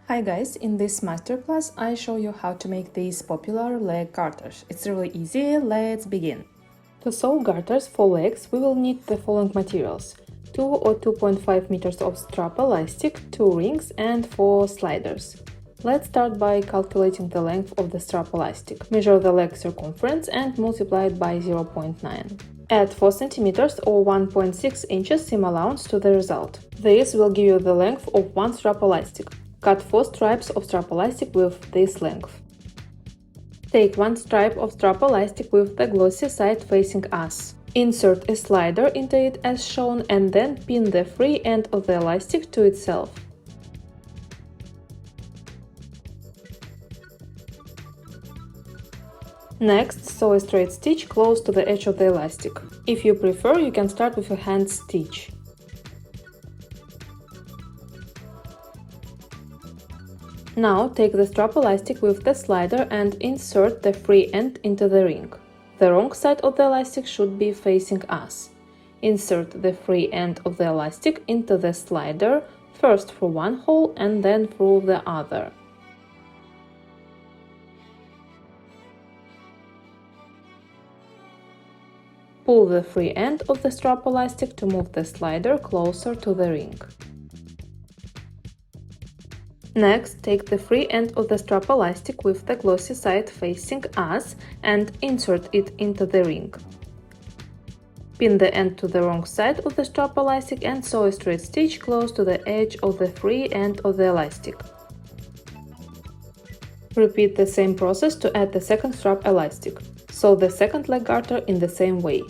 Hi guys, in this masterclass I show you how to make these popular leg garters. It's really easy, let's begin. To sew garters for legs we will need the following materials: 2 or 2.5 meters of strap elastic, 2 rings and 4 sliders. Let's start by calculating the length of the strap elastic. Measure the leg circumference and multiply it by 0.9. Add 4 cm or 1.6 inches seam allowance to the result. This will give you the length of one strap elastic. Cut 4 stripes of strap elastic with this length. Take one stripe of strap elastic with the glossy side facing us. Insert a slider into it as shown and then pin the free end of the elastic to itself. Next, sew a straight stitch close to the edge of the elastic. If you prefer, you can start with a hand stitch. Now take the strap elastic with the slider and insert the free end into the ring. The wrong side of the elastic should be facing us. Insert the free end of the elastic into the slider, first through one hole and then through the other. Pull the free end of the strap elastic to move the slider closer to the ring. Next, take the free end of the strap elastic with the glossy side facing us and insert it into the ring. Pin the end to the wrong side of the strap elastic and sew a straight stitch close to the edge of the free end of the elastic. Repeat the same process to add the second strap elastic. Sew the second leg garter in the same way.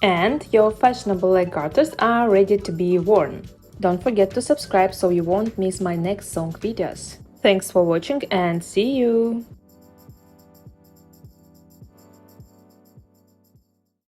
And your fashionable leg garters are ready to be worn. Don't forget to subscribe so you won't miss my next sewing videos. Thanks for watching and see you!